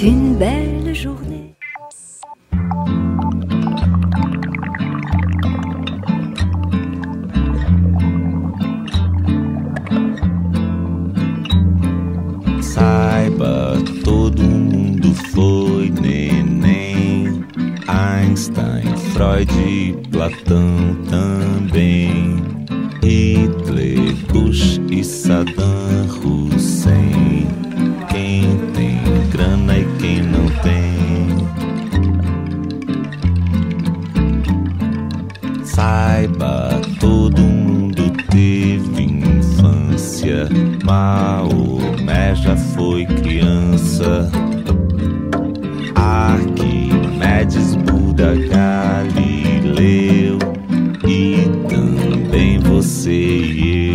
une belle journée. Saiba, todo mundo foi neném. Einstein, Freud, Platão também. Hitler, Bush e Saddam Hussein. Quem tem grana e quem não tem. Saiba, todo mundo teve infância. Maomé já foi criança. Arquimedes, Buda, Galileu. E também você e eu.